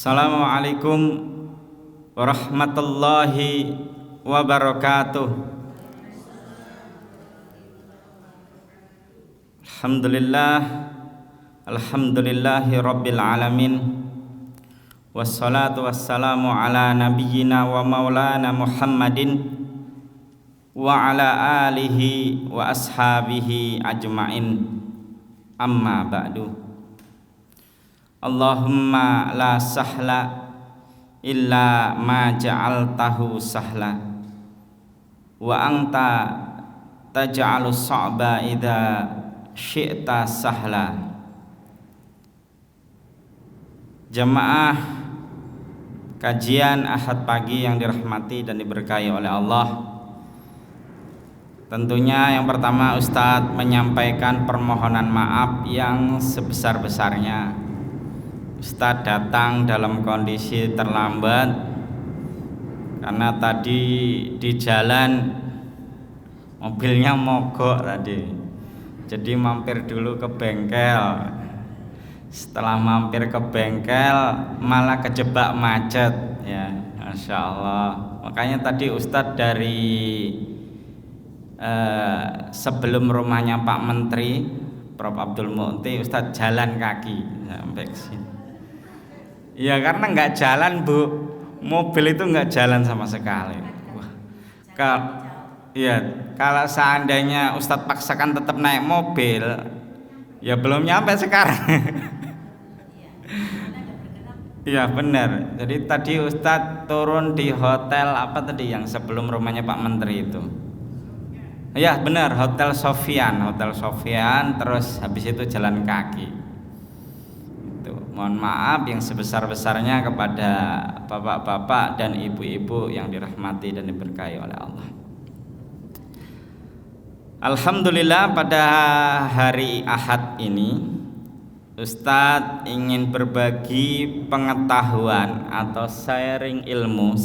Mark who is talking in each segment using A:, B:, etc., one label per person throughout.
A: Assalamualaikum warahmatullahi wabarakatuh. Alhamdulillahi rabbil alamin. Wassalatu wassalamu ala nabiyyina wa maulana Muhammadin wa ala alihi wa ashabihi ajmain. Amma ba'du. Allahumma la sahla illa ma ja'altahu sahla wa anta taj'alu sa'ba idza syi'ta sahla. Jamaah kajian Ahad pagi yang dirahmati dan diberkahi oleh Allah, tentunya yang pertama Ustadz menyampaikan permohonan maaf yang sebesar-besarnya. Ustadz datang dalam kondisi terlambat karena tadi di jalan mobilnya mogok tadi, jadi mampir dulu ke bengkel. Setelah mampir ke bengkel malah kejebak macet ya, Masya Allah. Makanya tadi Ustadz dari sebelum rumahnya Pak Menteri Prof. Abdul Mu'ti, Ustadz jalan kaki sampai ke sini. Ya karena nggak jalan Bu, mobil itu nggak jalan sama sekali. Wah, kalau seandainya Ustadz paksakan tetap naik mobil, ya belum nyampe sekarang. Iya benar. Jadi tadi Ustadz turun di hotel apa tadi yang sebelum rumahnya Pak Menteri itu? Ya benar, Hotel Sofian, terus habis itu jalan kaki. Mohon maaf yang sebesar-besarnya kepada bapak-bapak dan ibu-ibu yang dirahmati dan diberkahi oleh Allah. Alhamdulillah pada hari Ahad ini Ustadz ingin berbagi pengetahuan atau saring ilmu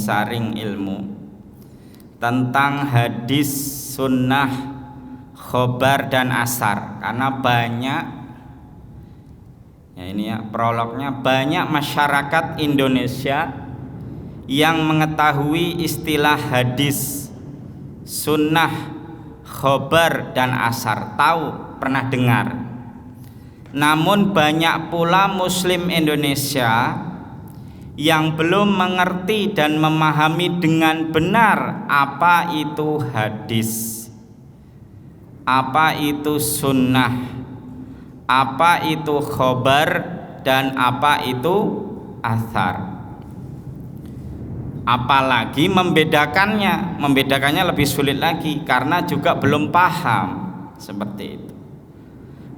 A: tentang hadis, sunnah, khobar dan asar. Karena banyak ya ini ya prolognya, banyak masyarakat Indonesia yang mengetahui istilah hadis, sunnah, khobar dan asar, tahu, pernah dengar. Namun banyak pula muslim Indonesia yang belum mengerti dan memahami dengan benar apa itu hadis, apa itu sunnah, apa itu khobar dan apa itu athar. Apalagi membedakannya lebih sulit lagi karena juga belum paham seperti itu.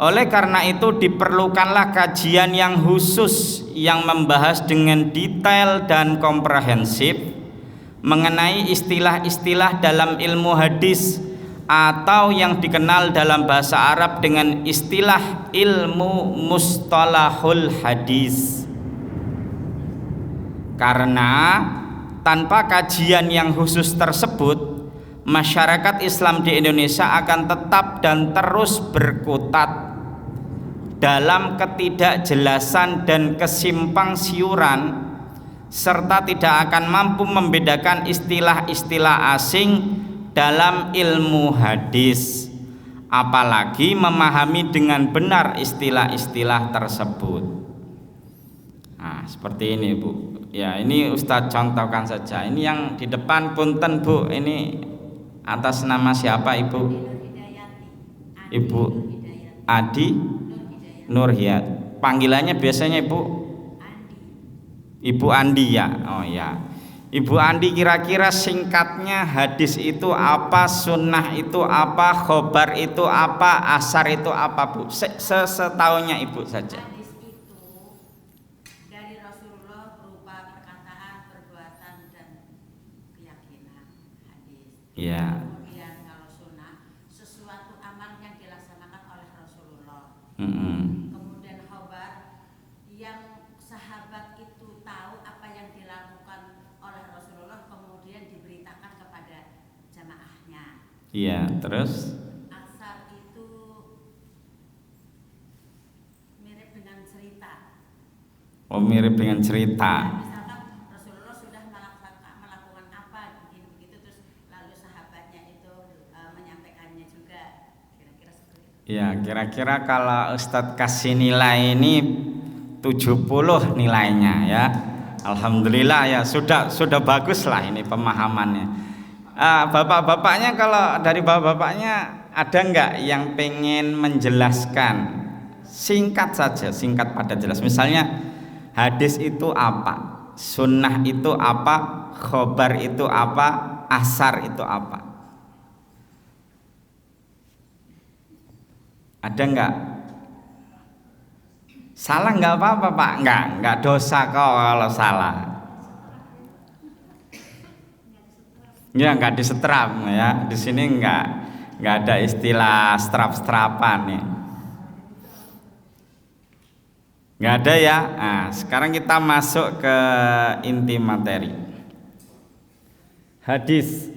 A: Oleh karena itu diperlukanlah kajian yang khusus yang membahas dengan detail dan komprehensif mengenai istilah-istilah dalam ilmu hadis atau yang dikenal dalam bahasa Arab dengan istilah ilmu mustalahul hadis. Karena tanpa kajian yang khusus tersebut, masyarakat Islam di Indonesia akan tetap dan terus berkutat dalam ketidakjelasan dan kesimpang siuran, serta tidak akan mampu membedakan istilah-istilah asing dalam ilmu hadis, apalagi memahami dengan benar istilah-istilah tersebut. Nah, seperti ini Bu. Ya, ini Ustadz contohkan saja. Ini yang di depan punten Bu, ini atas nama siapa Ibu? Ibu Adi Nurhiyat. Panggilannya biasanya Ibu Andi ya. Oh ya. Ibu Andi, kira-kira singkatnya hadis itu apa, sunnah itu apa, khobar itu apa, asar itu apa Bu? Setaunya Ibu saja.
B: Hadis itu dari Rasulullah berupa perkataan, perbuatan dan keyakinan. Hadis.
A: Ya.
B: Kemudian kalau sunnah sesuatu amal yang dilaksanakan oleh Rasulullah. Kemudian khobar yang sahabat itu tahu apa yang dilakukan oleh Rasulullah, kemudian diberitakan kepada jamaahnya.
A: Iya, terus
B: Asar itu mirip dengan cerita.
A: Oh, mirip dengan cerita.
B: Misalkan Rasulullah sudah melakukan apa begitu terus lalu sahabatnya itu menyampaikannya juga, kira-kira seperti itu.
A: Ya, kira-kira kalau Ustadz kasih nilai ini 70 nilainya ya. Alhamdulillah ya, sudah bagus lah ini pemahamannya. Bapak-bapaknya, kalau dari bapak-bapaknya ada nggak yang pengen menjelaskan singkat saja, singkat padat jelas, misalnya hadis itu apa, sunnah itu apa, khobar itu apa, asar itu apa, ada nggak? Salah nggak apa-apa Pak, nggak dosa kok kalau salah. Ya nggak disetrap ya, di sini nggak ada istilah strap-strapan ya, nggak ada ya. Nah, sekarang kita masuk ke inti materi hadis.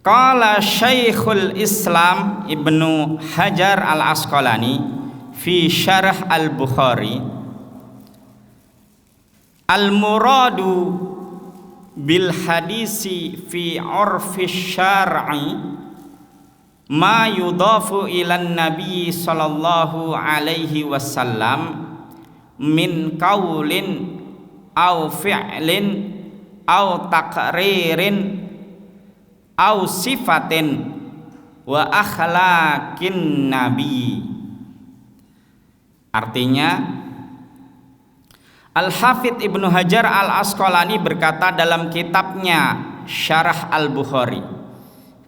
A: Qala Syekhul Islam Ibnu Hajar Al-Asqalani fi Syarah Al-Bukhari, al-muradu bil hadisi fi urfi syar'i ma yudafu ilan nabi sallallahu alaihi wasallam min qaulin au fi'lin au taqririn au sifatin wa akhlaqin nabi. Artinya, Al-Hafidz Ibnu Hajar Al-Asqalani berkata dalam kitabnya Syarah Al-Bukhari.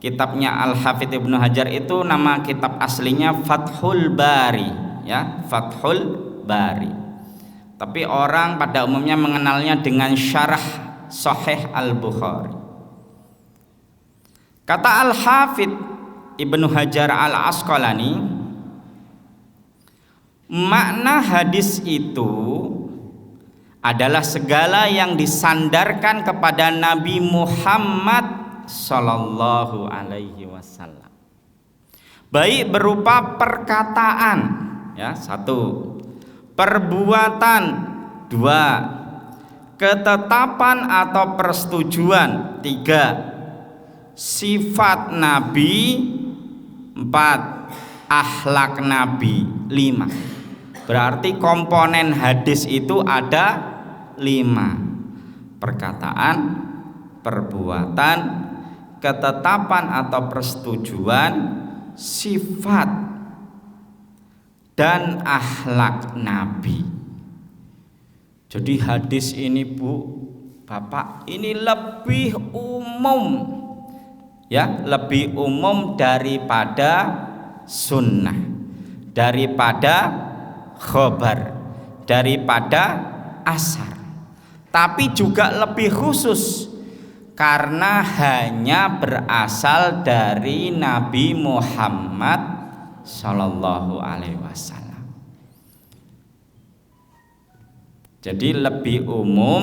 A: Kitabnya Al-Hafidz Ibnu Hajar itu nama kitab aslinya Fathul Bari ya, Fathul Bari. Tapi orang pada umumnya mengenalnya dengan Syarah Sahih Al-Bukhari. Kata Al-Hafidz Ibnu Hajar Al-Asqalani, makna hadis itu adalah segala yang disandarkan kepada Nabi Muhammad sallallahu alaihi wasallam, baik berupa perkataan ya, 1, perbuatan, 2, ketetapan atau persetujuan, 3, sifat Nabi, 4, akhlak Nabi, 5. Berarti komponen hadis itu ada 5: perkataan, perbuatan, ketetapan atau persetujuan, sifat, dan akhlak Nabi. Jadi hadis ini Bu, Bapak, ini lebih umum ya, lebih umum daripada sunnah, daripada khobar, daripada asar. Tapi juga lebih khusus karena hanya berasal dari Nabi Muhammad sallallahu alaihi wasallam. Jadi lebih umum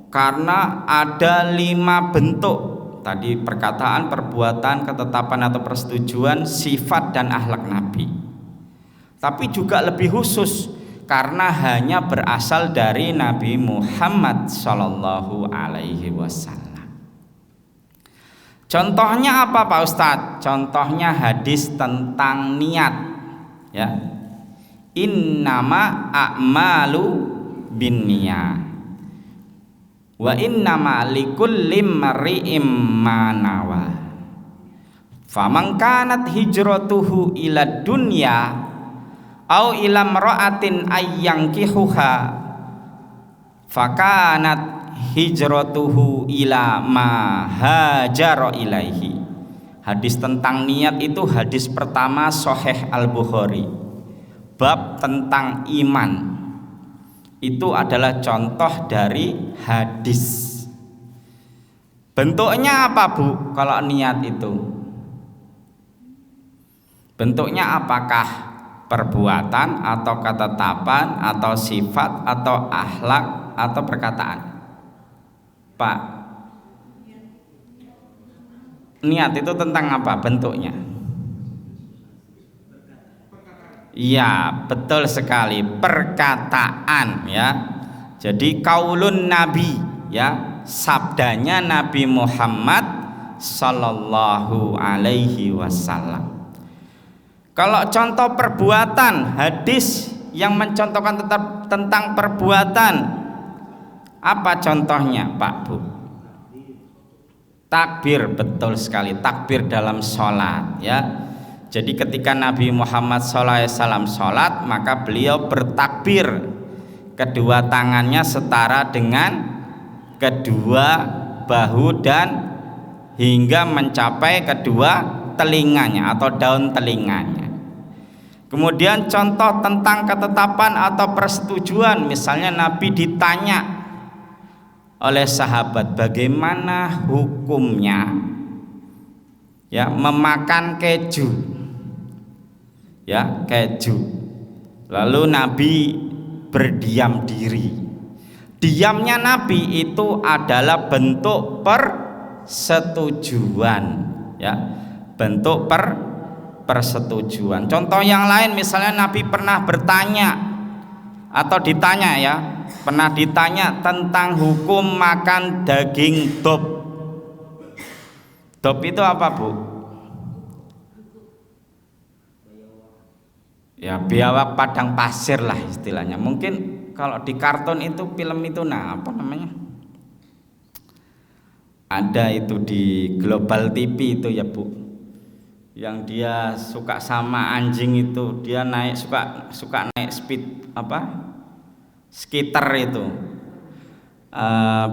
A: karena ada 5 bentuk tadi: perkataan, perbuatan, ketetapan atau persetujuan, sifat dan akhlak Nabi. Tapi juga lebih khusus karena hanya berasal dari Nabi Muhammad sallallahu alaihi wasallam. Contohnya apa Pak Ustadz? Contohnya hadis tentang niat ya. Innama a'malu binniyat wa innama likulli imri'in ma nawa. Faman kanat hijratuhu ila dunya au ila imra'atin ayyankihuha fakanat hijratuhu ila ma hajara ilaihi. Hadis tentang niat itu hadis pertama Sahih Al-Bukhari. Bab tentang iman itu adalah contoh dari hadis. Bentuknya apa Bu kalau niat itu? Bentuknya apakah perbuatan atau ketetapan atau sifat atau akhlak atau perkataan? Pak, niat itu tentang apa bentuknya? Ya, betul sekali, perkataan ya. Jadi kaulun nabi ya, sabdanya Nabi Muhammad sallallahu alaihi wasallam. Kalau contoh perbuatan, hadis yang mencontohkan tentang perbuatan, apa contohnya Pak Bu? Takbir, betul sekali, takbir dalam sholat ya. Jadi ketika Nabi Muhammad SAW sholat, maka beliau bertakbir, kedua tangannya setara dengan kedua bahu dan hingga mencapai kedua telinganya atau daun telinganya. Kemudian contoh tentang ketetapan atau persetujuan, misalnya Nabi ditanya oleh sahabat bagaimana hukumnya ya memakan keju ya, keju. Lalu Nabi berdiam diri. Diamnya Nabi itu adalah bentuk persetujuan ya, bentuk persetujuan. Contoh yang lain, misalnya Nabi pernah bertanya atau ditanya ya, pernah ditanya tentang hukum makan daging dop. Dop itu apa Bu? Ya, biawak padang pasir lah istilahnya. Mungkin kalau di kartun itu, film itu, nah apa namanya, ada itu di Global TV itu ya Bu, yang dia suka sama anjing itu, dia naik suka naik speed apa, skater itu,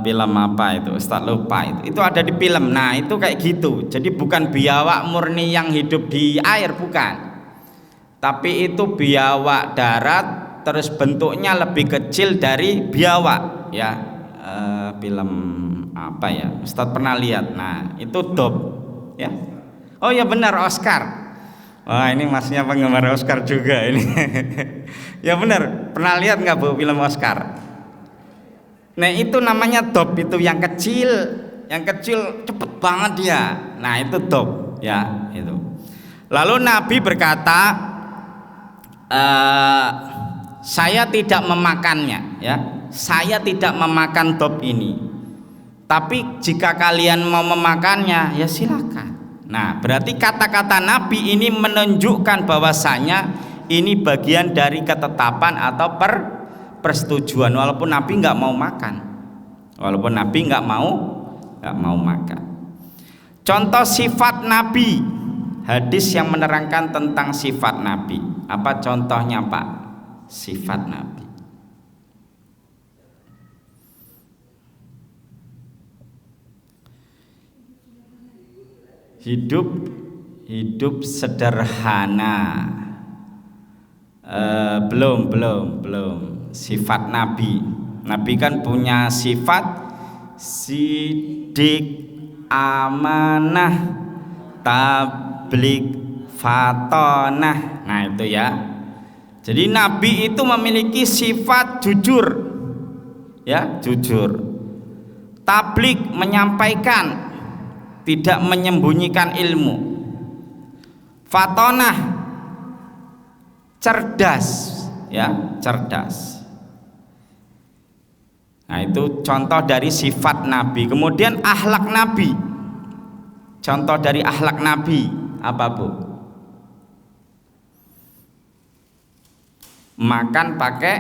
A: film apa itu, Ustaz lupa itu ada di film. Nah itu kayak gitu. Jadi bukan biawak murni yang hidup di air, bukan, tapi itu biawak darat, terus bentuknya lebih kecil dari biawak ya. Film apa ya, Ustaz pernah lihat. Nah itu dop ya. Oh ya benar, Oscar. Wah ini masnya penggemar Oscar juga ini. Ya benar, pernah lihat nggak Bu film Oscar? Nah itu namanya dop, itu yang kecil cepet banget dia. Nah itu dop ya itu. Lalu Nabi berkata, saya tidak memakannya ya, saya tidak memakan dop ini, tapi jika kalian mau memakannya ya silakan. Nah berarti kata-kata Nabi ini menunjukkan bahwasanya ini bagian dari ketetapan atau persetujuan, walaupun Nabi nggak mau makan, walaupun Nabi nggak mau makan. Contoh sifat Nabi, hadis yang menerangkan tentang sifat Nabi. Apa contohnya Pak? Sifat Nabi. Hidup sederhana. Belum. Sifat Nabi. Nabi kan punya sifat sidik, amanah, tablik, fatonah. Nah itu ya. Jadi Nabi itu memiliki sifat jujur ya, jujur. Tablik, menyampaikan, tidak menyembunyikan ilmu. Fatonah, cerdas ya, cerdas. Nah itu contoh dari sifat Nabi. Kemudian akhlak Nabi. Contoh dari akhlak Nabi apa Bu? Makan pakai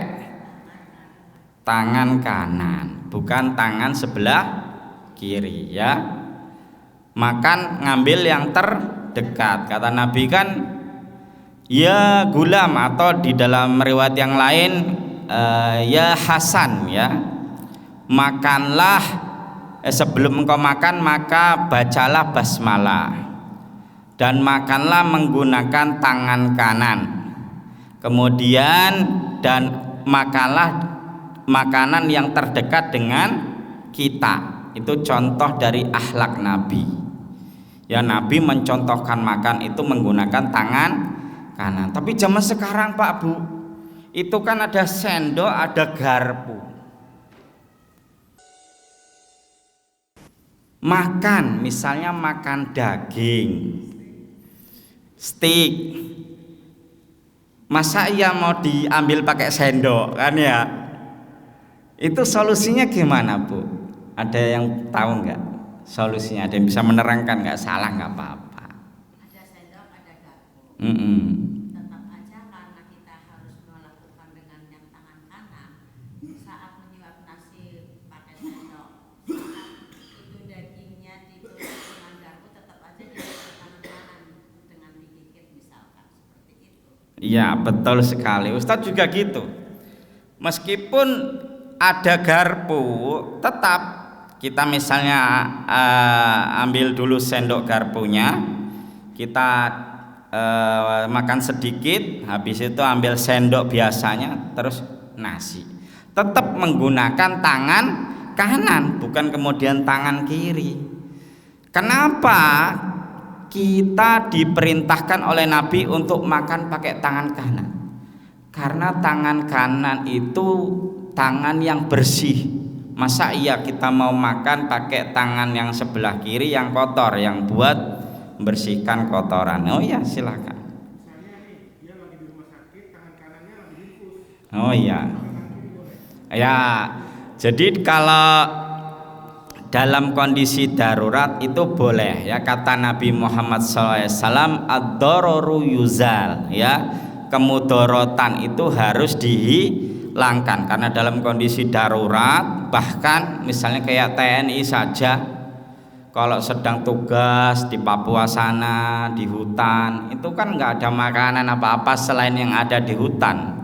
A: tangan kanan, bukan tangan sebelah kiri ya. Makan ngambil yang terdekat. Kata Nabi kan, ya gulam, atau di dalam riwayat yang lain ya Hasan ya, makanlah sebelum engkau makan maka bacalah basmalah, dan makanlah menggunakan tangan kanan, kemudian dan makanlah makanan yang terdekat dengan kita. Itu contoh dari akhlak Nabi ya. Nabi mencontohkan makan itu menggunakan tangan kanan. Tapi zaman sekarang Pak Bu, itu kan ada sendok, ada garpu. Makan, misalnya makan daging, steak, Masa iya mau diambil pakai sendok kan ya? Itu solusinya gimana Bu? Ada yang tahu nggak solusinya? Ada yang bisa menerangkan nggak? Salah nggak apa-apa.
B: Ada sendok, ada garpu. Tetap aja karena kita harus melakukan dengan yang tangan kanan. Saat menyuap nasi pakai sendok, saat itu dagingnya ditulis dengan garpu, tetap aja dengan tangan kanan dengan digigit misalkan seperti itu.
A: Iya betul sekali. Ustadz juga gitu. Meskipun ada garpu, tetap kita misalnya ambil dulu sendok garpunya, kita makan sedikit, habis itu ambil sendok biasanya, terus nasi. Tetap menggunakan tangan kanan, bukan kemudian tangan kiri. Kenapa kita diperintahkan oleh Nabi untuk makan pakai tangan kanan? Karena tangan kanan itu tangan yang bersih. Masa iya kita mau makan pakai tangan yang sebelah kiri yang kotor, yang buat membersihkan kotoran? Oh ya silakan.
C: Misalnya nih, dia lagi di rumah sakit, tangan kanannya lagi diinfus.
A: Oh iya. Ya, jadi kalau dalam kondisi darurat itu boleh ya, kata Nabi Muhammad SAW, ad-dararu yuzal, ya, kemudorotan itu harus dihilangkan karena dalam kondisi darurat. Bahkan misalnya kayak TNI saja, kalau sedang tugas di Papua sana, di hutan, itu kan nggak ada makanan apa-apa selain yang ada di hutan.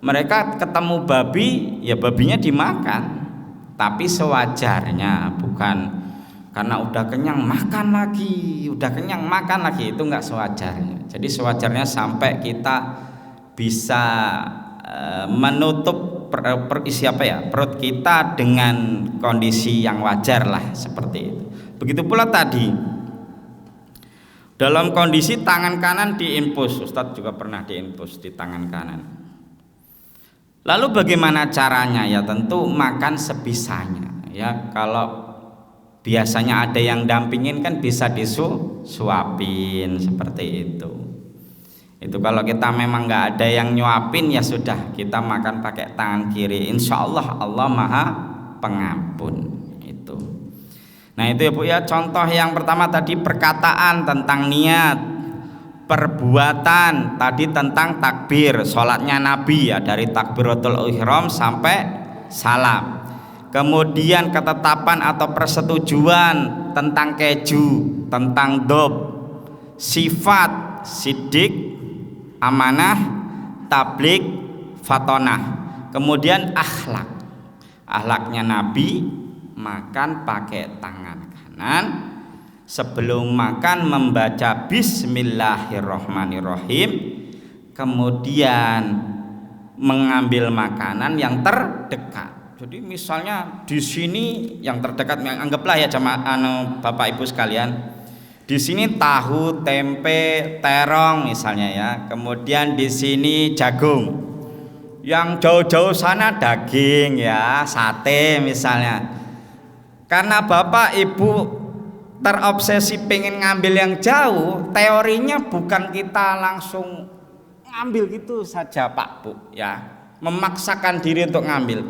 A: Mereka ketemu babi, ya babinya dimakan, tapi sewajarnya, bukan karena udah kenyang makan lagi, udah kenyang makan lagi, itu nggak sewajarnya. Jadi sewajarnya sampai kita bisa menutup perut kita dengan kondisi yang wajar lah, seperti itu. Begitu pula tadi dalam kondisi tangan kanan diinfus, Ustadz juga pernah diinfus di tangan kanan. Lalu bagaimana caranya? Ya tentu makan sebisanya. Ya kalau biasanya ada yang dampingin kan bisa disuapin seperti itu. Itu kalau kita memang nggak ada yang nyuapin, ya sudah kita makan pakai tangan kiri. Insya Allah Allah Maha Pengampun. Itu. Nah itu ya Bu ya, contoh yang pertama tadi perkataan tentang niat, perbuatan tadi tentang takbir, sholatnya Nabi ya dari takbiratul ihram sampai salam. Kemudian ketetapan atau persetujuan tentang keju, tentang dob, sifat sidik, amanah, tablik, fatonah. Kemudian akhlaknya Nabi makan pakai tangan kanan, sebelum makan membaca bismillahirrohmanirrohim, kemudian mengambil makanan yang terdekat. Jadi misalnya di sini yang terdekat, anggaplah ya jamaah Bapak Ibu sekalian, di sini tahu, tempe, terong misalnya ya, kemudian di sini jagung, yang jauh-jauh sana daging ya, sate misalnya. Karena Bapak Ibu terobsesi pengen ngambil yang jauh, teorinya bukan kita langsung ngambil gitu saja Pak Bu ya, memaksakan diri untuk ngambil.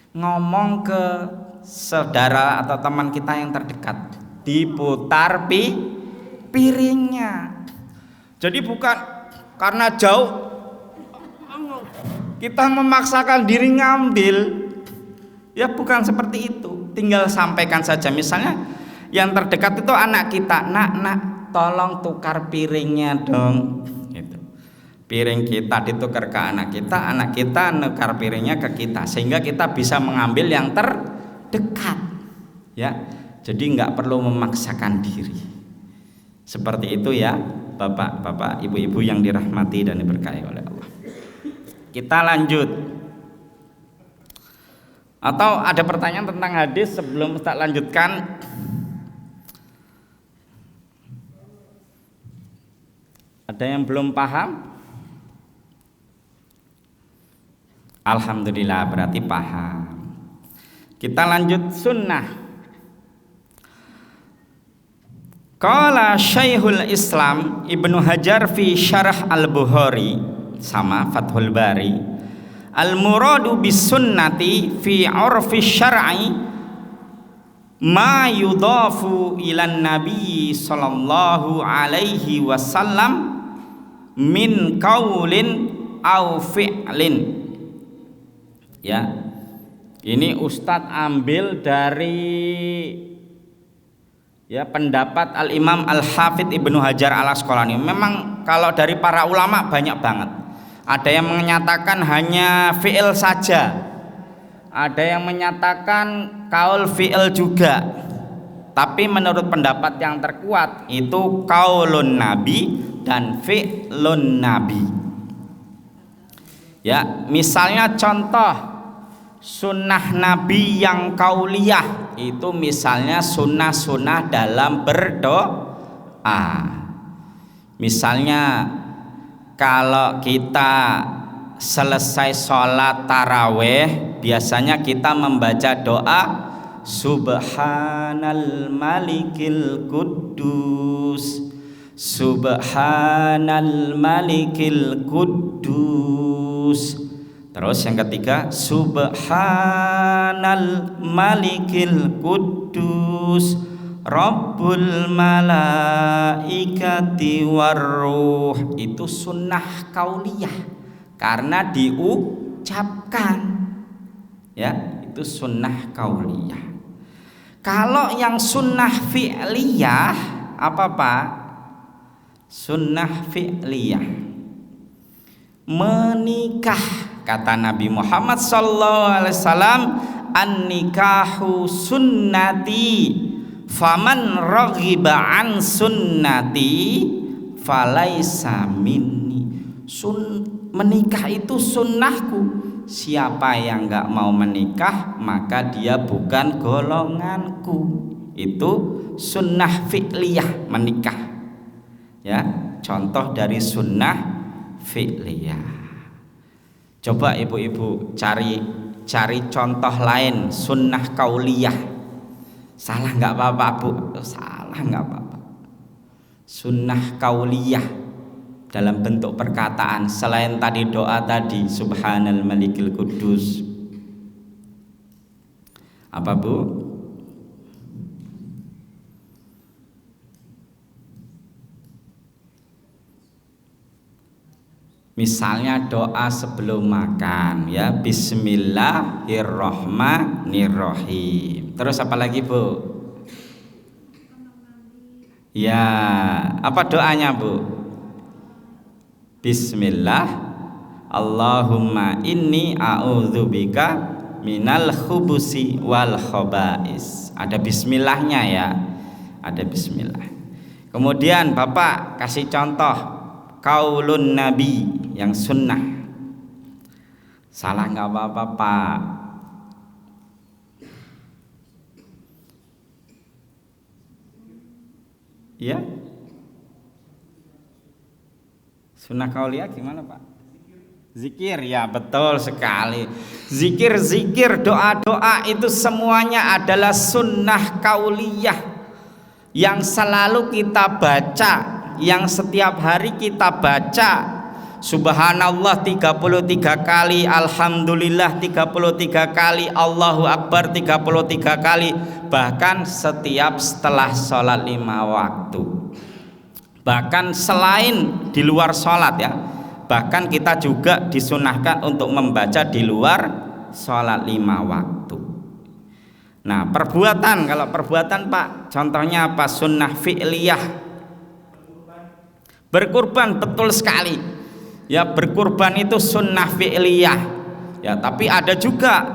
A: Ngomong ke saudara atau teman kita yang terdekat, diputar piringnya. Jadi bukan karena jauh kita memaksakan diri ngambil, ya bukan seperti itu. Tinggal sampaikan saja, misalnya yang terdekat itu anak kita, nak tolong tukar piringnya dong, gitu. Piring kita ditukar ke anak kita nukar piringnya ke kita, sehingga kita bisa mengambil yang terdekat ya. Jadi nggak perlu memaksakan diri. Seperti itu ya Bapak-bapak, Ibu-ibu yang dirahmati dan diberkahi oleh Allah. Kita lanjut. Atau ada pertanyaan tentang hadis sebelum Ustaz lanjutkan? Ada yang belum paham? Alhamdulillah, berarti paham. Kita lanjut sunnah. Qala Syekhul Islam Ibnu Hajar fi Syarah Al-Bukhari, sama Fathul Bari, al-muradu bis sunnati fi 'urfi syar'i ma yudhafu ilan nabi sallallahu alaihi wasallam min qaulin au fi'lin. Ya, ini Ustadz ambil dari pendapat Al-Imam Al-Hafidh Ibnu Hajar Al-Asqalani. Memang kalau dari para ulama banyak banget. Ada yang menyatakan hanya fi'il saja, ada yang menyatakan kaul fi'il juga. Tapi menurut pendapat yang terkuat itu kaulun nabi dan fi'lun nabi. Ya, misalnya contoh sunnah nabi yang kauliyah itu misalnya sunnah-sunnah dalam berdoa. Misalnya kalau kita selesai sholat taraweh biasanya kita membaca doa Subhanal Malikil Quddus, Subhanal Malikil Quddus. Terus yang ketiga Subhanal Malikil Quddus Rabbul Malaikati Warruh. Itu sunnah kauliyah karena diucapkan, ya, itu sunnah kauliyah. Kalau yang sunnah fi'liyah apa Pak? Sunnah fi'liyah menikah, kata Nabi Muhammad SAW, an-nikahu sunnati faman raghiba an sunnati falaisa minni. Menikah itu sunnahku, siapa yang enggak mau menikah maka dia bukan golonganku. Itu sunnah fi'liyah menikah, ya, contoh dari sunnah fi'liyah. Coba ibu-ibu cari contoh lain sunnah kauliyah. Salah nggak apa-apa Bu, salah nggak apa-apa. Sunnah kauliyah dalam bentuk perkataan selain tadi doa tadi Subhanal Malikil Quddus. Apa Bu? Misalnya doa sebelum makan, ya, Bismillahirrohmanirrohim. Terus apa lagi Bu? Ya, apa doanya Bu? Bismillah, Allahumma inni a'udzubika minal khubusi wal khobais. Ada bismillahnya, ya, ada bismillah. Kemudian Bapak kasih contoh kaulun nabi yang sunnah. Salah nggak apa-apa Pak. Ya, sunnah kauliyah gimana Pak? Zikir, ya, betul sekali. Zikir, doa-doa itu semuanya adalah sunnah kauliyah yang selalu kita baca, yang setiap hari kita baca. Subhanallah 33 kali, Alhamdulillah 33 kali, Allahu Akbar 33 kali, bahkan setiap setelah sholat 5 waktu. Bahkan selain di luar sholat, ya, bahkan kita juga disunahkan untuk membaca di luar sholat 5 waktu. Nah, perbuatan, kalau perbuatan Pak, contohnya apa? Sunnah fi'liyah, berkurban, betul sekali. Ya, berkurban itu sunnah fi'liyah. Ya, tapi ada juga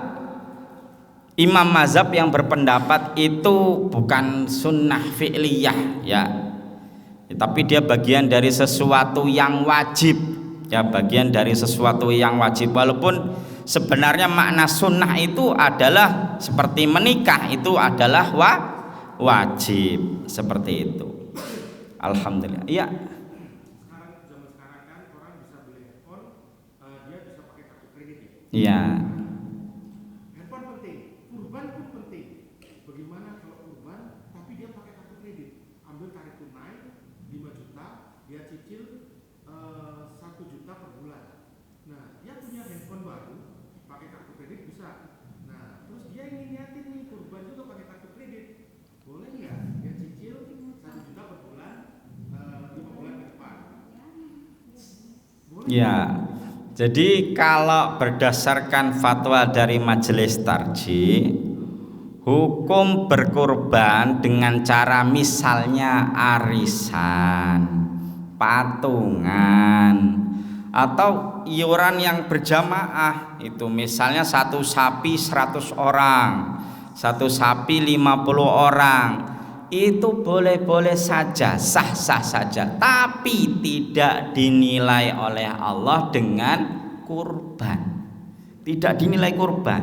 A: imam mazhab yang berpendapat itu bukan sunnah fi'liyah, ya. Tapi dia bagian dari sesuatu yang wajib, ya, bagian dari sesuatu yang wajib. Walaupun sebenarnya makna sunnah itu adalah seperti menikah, itu adalah wajib, seperti itu. Alhamdulillah. Iya. Iya.
C: Handphone penting, kurban pun penting. Bagaimana kalau kurban tapi dia pakai kartu kredit? ambil tarik tunai 5 juta, dia cicil 1 juta per bulan. Nah, dia punya handphone baru, pakai kartu kredit bisa. Nah, terus dia ingin niatin nih kurban juga pakai kartu kredit, boleh nggak? Dia cicil 1 juta per bulan 5 bulan ke depan. Boleh
A: Ya. Jadi kalau berdasarkan fatwa dari Majelis Tarjih, hukum berkurban dengan cara misalnya arisan, patungan, atau iuran yang berjamaah, itu misalnya satu sapi 100 orang, satu sapi 50 orang, itu boleh-boleh saja, sah-sah saja, tapi tidak dinilai oleh Allah dengan kurban. Tidak dinilai kurban,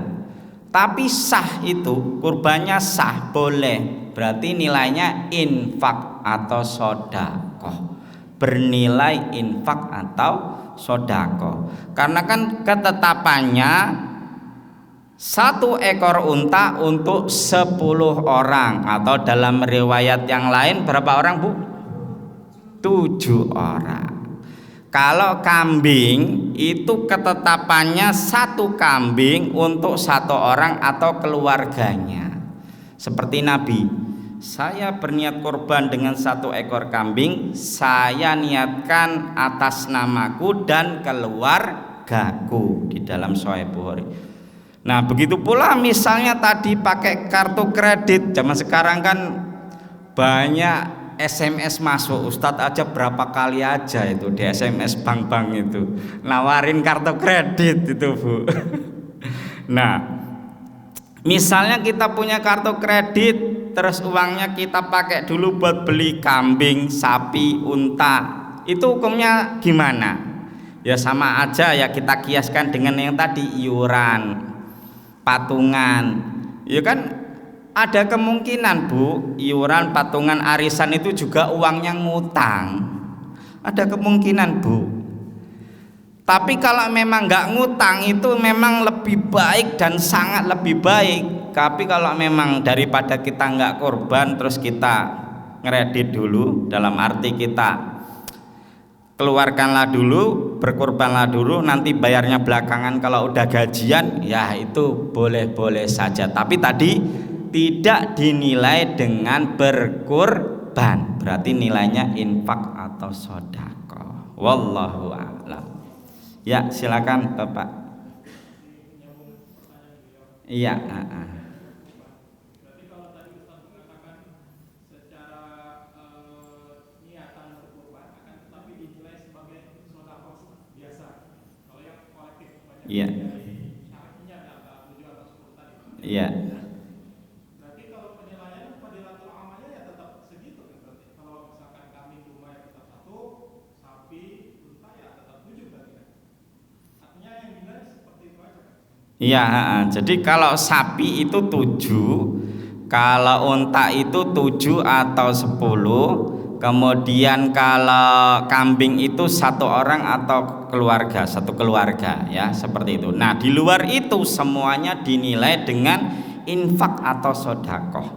A: tapi sah, itu kurbannya sah, boleh, berarti nilainya infak atau sodakoh, bernilai infak atau sodakoh. Karena kan ketetapannya 1 ekor unta untuk 10 orang, atau dalam riwayat yang lain berapa orang, Bu? 7 orang. Kalau kambing itu ketetapannya 1 kambing untuk 1 orang atau keluarganya. Seperti Nabi, saya berniat kurban dengan 1 ekor kambing, saya niatkan atas namaku dan keluargaku, di dalam Sahih Bukhari. Nah, begitu pula misalnya tadi pakai kartu kredit. Zaman sekarang kan banyak SMS masuk. Ustadz aja berapa kali aja itu di SMS bank-bank itu nawarin kartu kredit itu, Bu. Nah, misalnya kita punya kartu kredit, terus uangnya kita pakai dulu buat beli kambing, sapi, unta, itu hukumnya gimana? Ya sama aja, ya kita kiaskan dengan yang tadi, iuran, patungan. Ya kan ada kemungkinan, Bu, iuran, patungan, arisan itu juga uangnya ngutang. Ada kemungkinan, Bu. Tapi kalau memang nggak ngutang itu memang lebih baik dan sangat lebih baik. Tapi kalau memang daripada kita nggak korban terus kita ngeredit dulu, dalam arti kita keluarkanlah dulu, berkorbanlah dulu, nanti bayarnya belakangan kalau udah gajian, ya itu boleh-boleh saja. Tapi tadi tidak dinilai dengan berkorban, berarti nilainya infak atau sedekah. Wallahu a'lam. Ya, silakan Bapak. Iya.
C: Berarti kalau tadi Ustaz mengatakan secara niatan berkorban akan tetapi dinilai sebagai sedekah biasa. Kalau yang kolektif,
A: Iya.
C: syaratnya ada 7 atau 10 tadi.
A: Iya.
C: Berarti kalau penilaian fadilatul amalnya ya tetap segitu kan berarti. Kalau misalkan kami domba ya tetap 1, sapi, unta ya tetap 7 berarti kan. Artinya yang dinilai seperti itu aja kan.
A: Iya, jadi kalau sapi itu 7, kalau unta itu 7 atau 10, kemudian kalau kambing itu 1 orang atau keluarga, 1 keluarga, ya seperti itu. Nah, di luar itu semuanya dinilai dengan infak atau sedekah.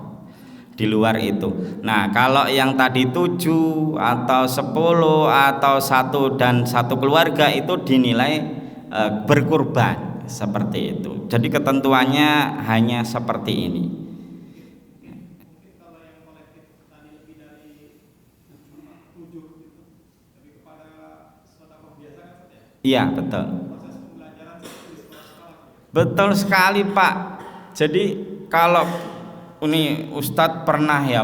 A: Di luar itu. Nah, kalau yang tadi 7 atau 10 atau 1 dan 1 keluarga itu dinilai berkurban. Seperti itu. Jadi ketentuannya hanya seperti ini.
C: Mungkin kalau yang kolektif tadi lebih dari 7 gitu, lebih kepada sedekah biasa kan Ustaz ya?
A: Iya, betul.
C: Proses pembelajaran seperti di sekolah-sekolah.
A: Betul sekali, Pak. Jadi kalau ini Ustadz pernah ya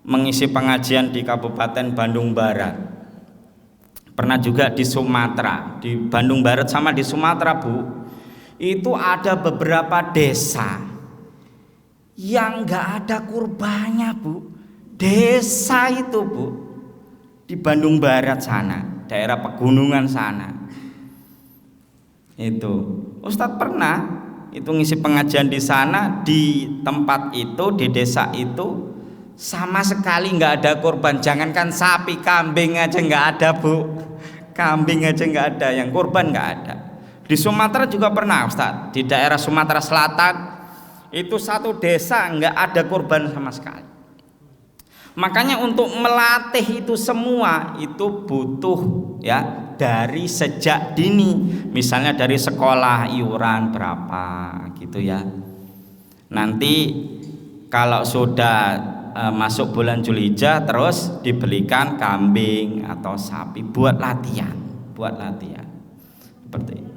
A: mengisi pengajian di Kabupaten Bandung Barat. Pernah juga di Sumatera, di Bandung Barat sama di Sumatera, Bu. Itu ada beberapa desa yang nggak ada kurbannya, Bu. Desa itu, Bu, di Bandung Barat sana, daerah pegunungan sana. Itu Ustadz pernah itu ngisi pengajian di sana, di tempat itu, di desa itu sama sekali nggak ada kurban. Jangankan sapi, kambing aja nggak ada, Bu. Kambing aja nggak ada, yang kurban nggak ada. Di Sumatera juga pernah, Ustaz. Di daerah Sumatera Selatan itu 1 desa nggak ada kurban sama sekali. Makanya untuk melatih itu semua itu butuh ya dari sejak dini. Misalnya dari sekolah iuran berapa gitu ya. Nanti kalau sudah masuk bulan Zulhijjah terus dibelikan kambing atau sapi buat latihan seperti itu.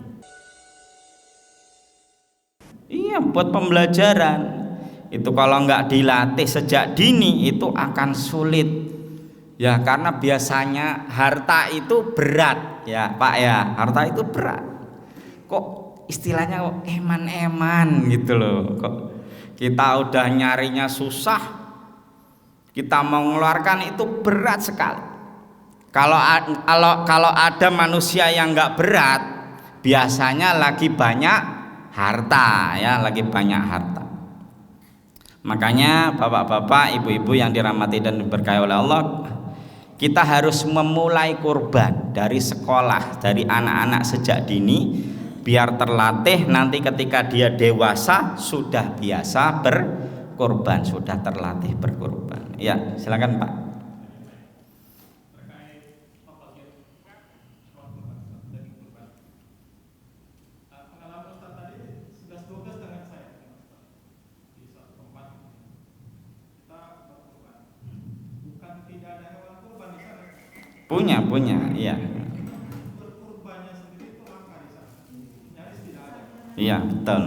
A: Iya, buat pembelajaran. Itu kalau nggak dilatih sejak dini itu akan sulit ya, karena biasanya harta itu berat ya Pak ya, harta itu berat. Kok istilahnya kok eman-eman gitu loh, kok kita udah nyarinya susah, kita mau mengeluarkan itu berat sekali. Kalau ada manusia yang nggak berat, biasanya lagi banyak harta ya, lagi banyak harta. Makanya bapak-bapak, ibu-ibu yang dirahmati dan diberkahi oleh Allah, kita harus memulai kurban dari sekolah, dari anak-anak sejak dini, biar terlatih nanti ketika dia dewasa sudah biasa berkurban, sudah terlatih berkurban. Ya, silakan Pak. Punya, iya. Iya, betul.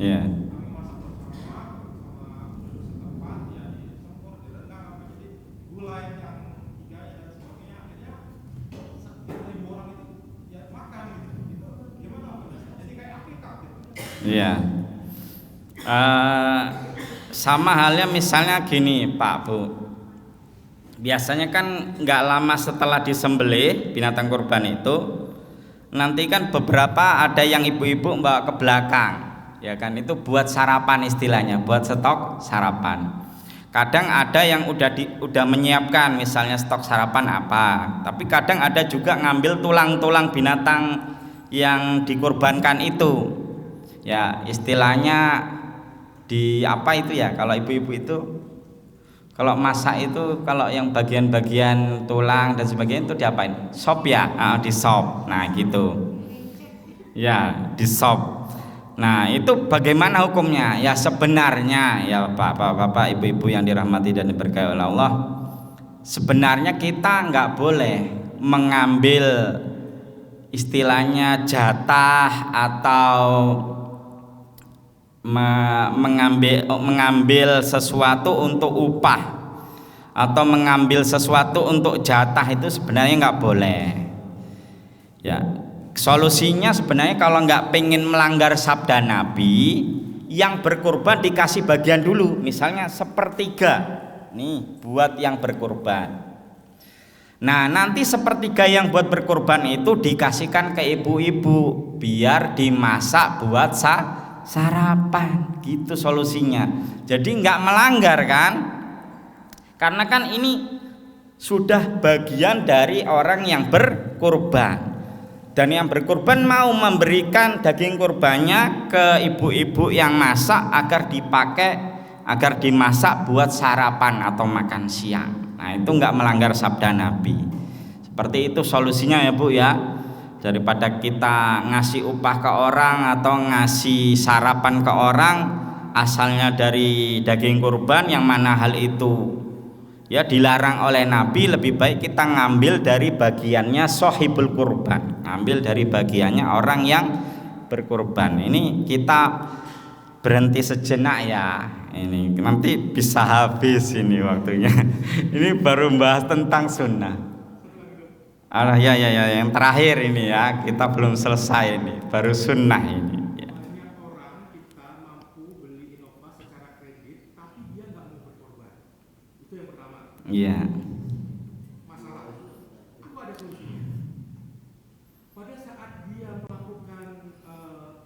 A: Iya. Iya. Sama halnya misalnya gini Pak Bu, biasanya kan nggak lama setelah disembelih binatang kurban itu, nanti kan beberapa ada yang ibu-ibu bawa ke belakang, ya kan, itu buat sarapan istilahnya, buat stok sarapan. Kadang ada yang udah menyiapkan misalnya stok sarapan apa, tapi kadang ada juga ngambil tulang-tulang binatang yang dikurbankan itu, ya istilahnya di apa itu ya, kalau ibu-ibu itu kalau masak itu, kalau yang bagian-bagian tulang dan sebagainya itu diapain? Sop ya, di sop. Nah gitu ya, di sop. Nah itu bagaimana hukumnya? Ya sebenarnya ya bapak-bapak, ibu-ibu yang dirahmati dan diberkahi oleh Allah, sebenarnya kita nggak boleh mengambil istilahnya jatah atau mengambil sesuatu untuk upah atau mengambil sesuatu untuk jatah, itu sebenarnya nggak boleh ya. Solusinya sebenarnya kalau nggak pengen melanggar sabda Nabi, yang berkurban dikasih bagian dulu, misalnya sepertiga nih buat yang berkurban. Nah nanti sepertiga yang buat berkurban itu dikasihkan ke ibu-ibu biar dimasak buat sarapan, gitu solusinya. Jadi nggak melanggar kan, karena kan ini sudah bagian dari orang yang berkurban, dan yang berkurban mau memberikan daging kurbannya ke ibu-ibu yang masak agar dipakai, agar dimasak buat sarapan atau makan siang. Nah itu nggak melanggar sabda Nabi. Seperti itu solusinya ya Bu ya. Daripada kita ngasih upah ke orang atau ngasih sarapan ke orang asalnya dari daging kurban, yang mana hal itu Ya, dilarang oleh Nabi, lebih baik kita ngambil dari bagiannya sohibul kurban, ngambil dari bagiannya orang yang berkurban. Ini kita berhenti sejenak ya, ini nanti bisa habis ini waktunya. Ini baru bahas tentang sunnah. Ya, yang terakhir ini ya, kita belum selesai ini, baru sunnah ini ya.
C: Banyak orang kita mampu beli Innova secara kredit tapi dia nggak mau berkorban. Itu yang pertama.
A: Iya.
C: Masalah itu ada solusinya. Pada saat dia melakukan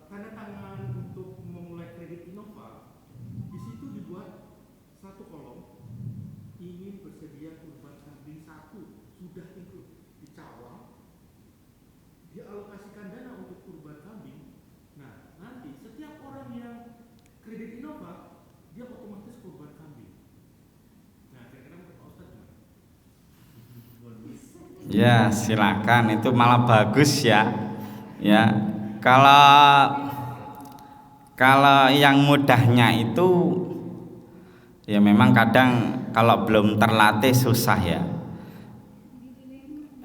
C: tanda tangan untuk memulai kredit Innova, di situ dibuat satu kolom ingin bersedia kurban kambing satu, sudah include dicawang, dialokasikan dana untuk kurban kambing. Nah, nanti setiap orang yang kredit Innova dia otomatis kurban kambing. Nah, kira-kira menurut Pak Ustadz gimana?
A: Ya, silakan, itu malah bagus ya. Ya, kalau yang mudahnya itu ya memang kadang kalau belum terlatih susah ya.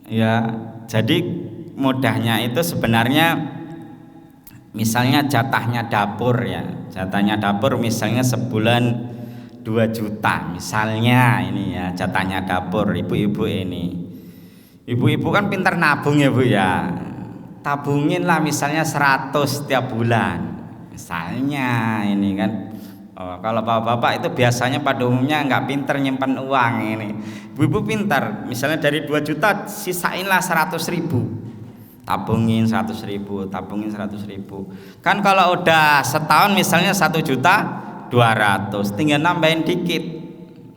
A: Ya, jadi mudahnya itu sebenarnya misalnya jatahnya dapur ya. Jatahnya dapur misalnya sebulan 2 juta misalnya, ini ya jatahnya dapur ibu-ibu ini. Ibu-ibu kan pintar nabung ya Bu ya. Tabungin lah misalnya 100 tiap bulan. Misalnya ini kan. Kalau bapak-bapak itu biasanya pada umumnya nggak pintar nyimpan uang ini. Ibu-ibu pintar, misalnya dari 2 juta sisainlah 100.000. Tabungin 100.000, tabungin 100.000. Kan kalau udah setahun misalnya 1.200.000, tinggal nambahin dikit,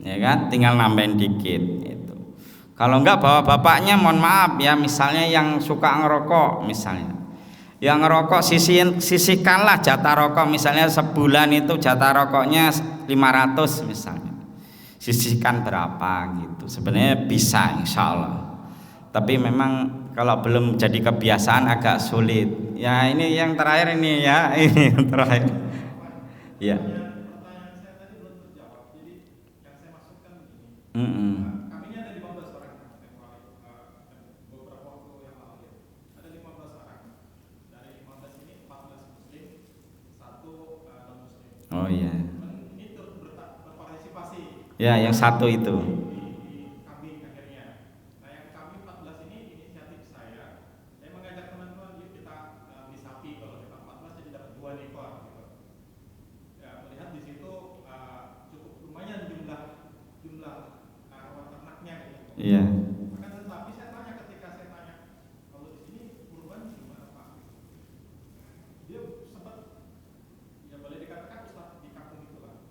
A: ya kan? Tinggal nambahin dikit. Itu. Kalau enggak bapak-bapaknya, mohon maaf ya, misalnya yang suka ngerokok, misalnya, yang ngerokok sisihkanlah jatah rokok, misalnya sebulan itu jatah rokoknya 500 misalnya. Sisihkan berapa gitu. Sebenarnya bisa, insya Allah. Tapi memang kalau belum jadi kebiasaan agak sulit. Ya ini yang terakhir ini ya, ini yang terakhir. Ya.
C: Pertanyaan saya tadi belum terjawab. Jadi yang saya maksudkan begini. Kami ini ada 15 orang, beberapa waktu yang lalu ya. Ada 15 orang. Dari 15 ini 14 muslim, 1 non muslim.
A: Oh iya.
C: Ini turut berpartisipasi.
A: Ya, yang satu itu.
C: Di kambing akhirnya. Nah yang kami 14 ini inisiatif saya. Saya mengajak teman-teman, yuk kita beli sapi, kalau kita 14 jadi dapat 2 ekor gitu. Ya, melihat di situ cukup lumayan jumlah hewan ternaknya gitu.
A: Iya.
C: Akan tetapi saya tanya, ketika saya tanya, kalau di sini kurban gimana Pak? Dia sempat, ya boleh dikatakan Ustaz di kampung itulah.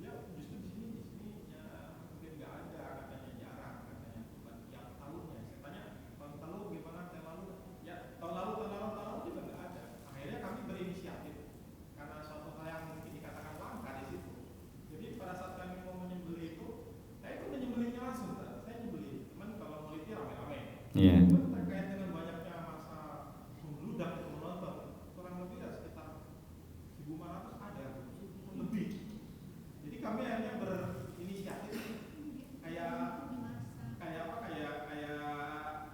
C: Dia justru di sini ya mungkin nggak ada, katanya jarang, katanya kurban tiap tahunnya. Saya tanya, tahun lalu gimana, tahun lalu? Ya tahun lalu juga nggak ada. Akhirnya kami berinisiatif karena suatu hal yang mungkin dikatakan langka di situ. Jadi pada saat kami mau menyembelih itu, saya itu menyembelihnya langsung, saya nyembelih. Cuman kalau mulutnya rame-rame.
A: Iya.
C: Terkait dengan banyaknya masa membludak itu menonton, kurang lebih ya sekitar 1.500 ada lebih. Jadi kami akhirnya berinisiatif kayak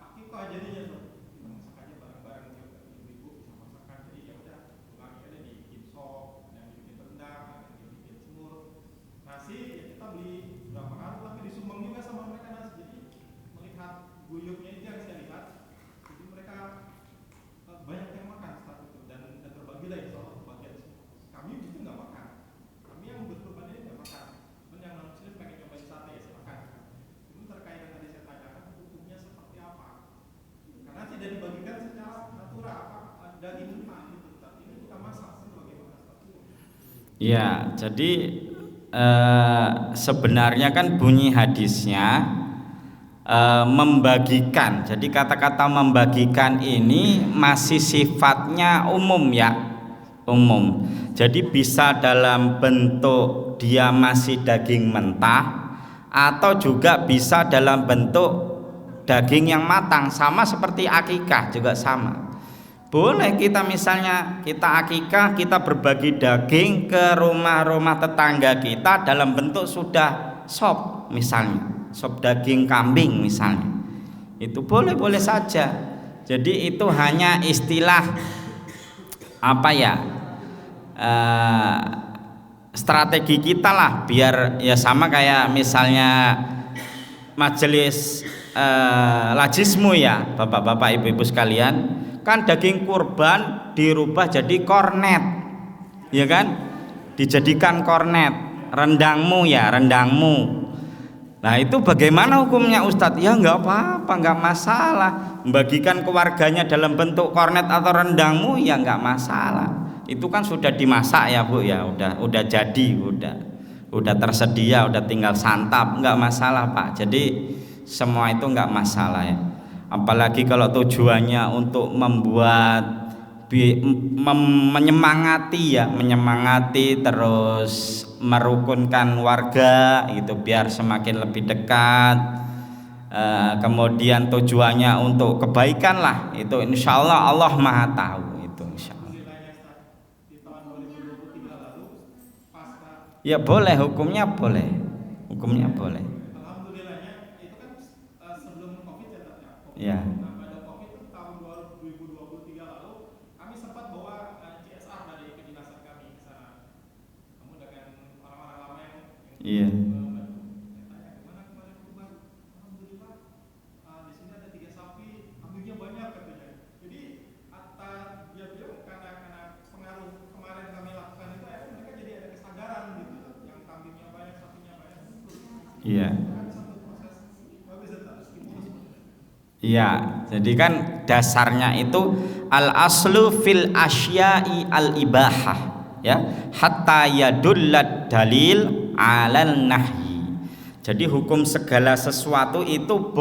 C: akikah jadinya tuh. Kita masak aja bareng-bareng, ibu-ibu bisa masakan. Jadi ya udah, tulangnya ada dibikin sop, yang dibikin rendang, yang dibikin semur. Nasi ya kita beli berapa kali, tapi disumbang juga sama mereka nasi. Jadi melihat guyupnya itu yang saya lihat, jadi mereka banyak yang makan saat itu dan terbagilah insya Allah bagian kami justru nggak makan. Kami yang berkorban ini nggak makan. Cuman yang non muslim pengen cobain sate ya silakan. Cuman terkait yang tadi saya tanyakan, hukumnya seperti apa? Karena tidak dibagikan secara natural daging mentah gitu. Tapi ini kita masak, bagaimana statusnya?
A: Ya, jadi sebenarnya kan bunyi hadisnya membagikan. Jadi kata-kata membagikan ini masih sifatnya umum ya, umum. Jadi bisa dalam bentuk dia masih daging mentah, atau juga bisa dalam bentuk daging yang matang, sama seperti akikah juga sama. Boleh kita misalnya kita akikah, kita berbagi daging ke rumah-rumah tetangga kita dalam bentuk sudah sop misalnya. sop daging kambing misalnya, itu boleh saja. Jadi itu hanya istilah apa ya, strategi kita lah, biar ya sama kayak misalnya majelis lajismu ya bapak-bapak ibu-ibu sekalian, kan daging kurban dirubah jadi kornet, ya kan, dijadikan kornet, rendangmu ya rendangmu. Nah itu bagaimana hukumnya Ustadz? Ya nggak apa-apa, nggak masalah. Membagikan keluarganya dalam bentuk kornet atau rendangmu ya nggak masalah. Itu kan sudah dimasak ya Bu ya, udah jadi, udah tersedia, udah tinggal santap, nggak masalah Pak. Jadi semua itu nggak masalah ya. Apalagi kalau tujuannya untuk membuat menyemangati terus merukunkan warga gitu biar semakin lebih dekat, kemudian tujuannya untuk kebaikan lah, itu insya Allah Allah Maha tahu itu insya Allah. Ya boleh, hukumnya boleh.
C: Alhamdulillahnya itu kan sebelum Covid ya Pak
A: ya.
C: Nah, pada Covid itu tahun 2023 lalu kami sempat bawa CSR dari kedinasan kami ke sana. Kamu dengan orang-orang lama yang
A: Iya.
C: tanya gimana kemarin kurban? Alhamdulillah di sini ada 3 sapi, kambingnya banyak katanya. Jadi dia bilang karena pengaruh kemarin kami lakukan itu mereka jadi ada kesadaran gitu, yang kambingnya banyak, sapinya banyak.
A: Iya. Iya, jadi kan dasarnya itu al aslu fil asya'i al ibahah ya, hatta yadullad dalil alal nahyi. Jadi hukum segala sesuatu itu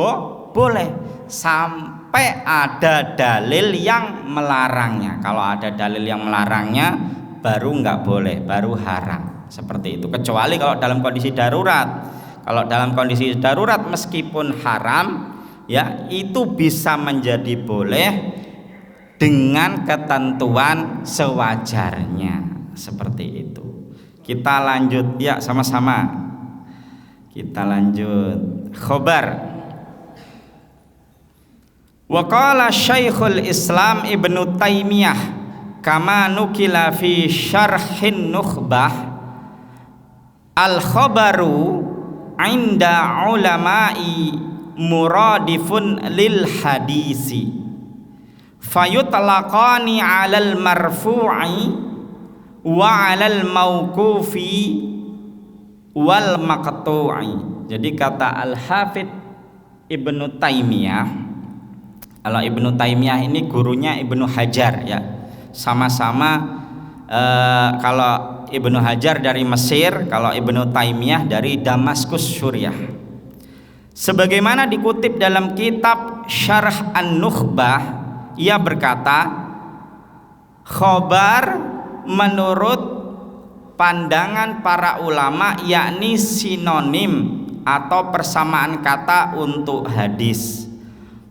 A: boleh sampai ada dalil yang melarangnya. Kalau ada dalil yang melarangnya baru nggak boleh, baru haram. Seperti itu. Kecuali kalau dalam kondisi darurat. Kalau dalam kondisi darurat meskipun haram ya, itu bisa menjadi boleh dengan ketentuan sewajarnya, seperti itu. Kita lanjut ya, sama-sama kita lanjut. Khobar. Wa qala Syekhul Islam Ibnu Taimiyah kama nukila fi syarhin nukhbah, al khabaru inda ulama'i muradifun lil hadisi fayutlaqani 'alal marfu'i wa 'alal mauqufi wal maqtu'i. Jadi kata Al-Hafidz Ibnu Taimiyah, kalau Ibnu Taimiyah ini gurunya Ibnu Hajar ya, sama-sama kalau Ibnu Hajar dari Mesir, kalau Ibnu Taimiyah dari Damaskus Suriah. Sebagaimana dikutip dalam kitab Syarh An-Nukhbah, ia berkata, khobar menurut pandangan para ulama yakni sinonim atau persamaan kata untuk hadis.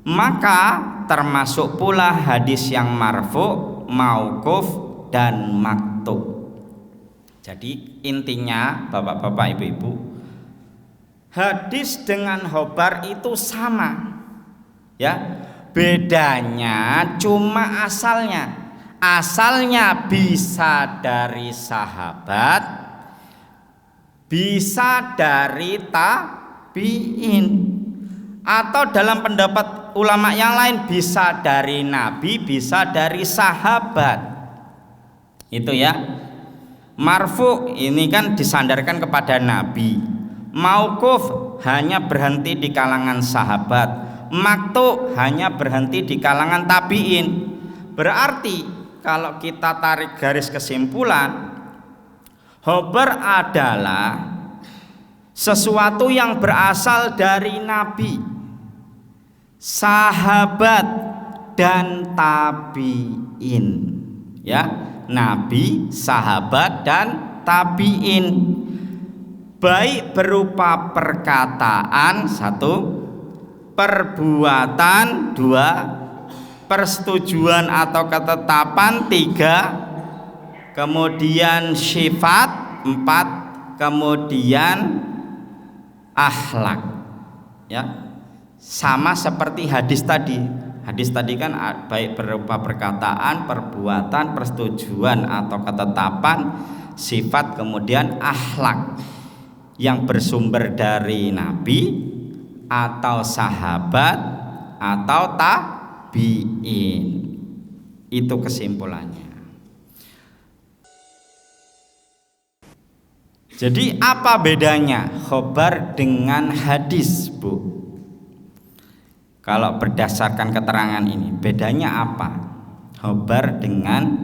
A: Maka termasuk pula hadis yang marfu, mauquf dan maktub. Jadi intinya bapak-bapak ibu-ibu, hadis dengan khobar itu sama ya, bedanya cuma asalnya bisa dari sahabat, bisa dari tabi'in, atau dalam pendapat ulama yang lain bisa dari nabi, bisa dari sahabat. Itu ya. Marfu ini kan disandarkan kepada nabi, mauquf hanya berhenti di kalangan sahabat, maktu hanya berhenti di kalangan tabi'in. Berarti kalau kita tarik garis kesimpulan, khobar adalah sesuatu yang berasal dari nabi, sahabat dan tabi'in ya. Nabi, sahabat dan tabi'in, baik berupa perkataan 1, perbuatan 2, persetujuan atau ketetapan 3, kemudian sifat 4, kemudian akhlak. ya, sama seperti hadis tadi. Hadis tadi kan baik berupa perkataan, perbuatan, persetujuan atau ketetapan, sifat, kemudian akhlak yang bersumber dari Nabi atau sahabat atau tabi'in. Itu kesimpulannya. Jadi apa bedanya khobar dengan hadis, Bu? Kalau berdasarkan keterangan ini, bedanya apa khobar dengan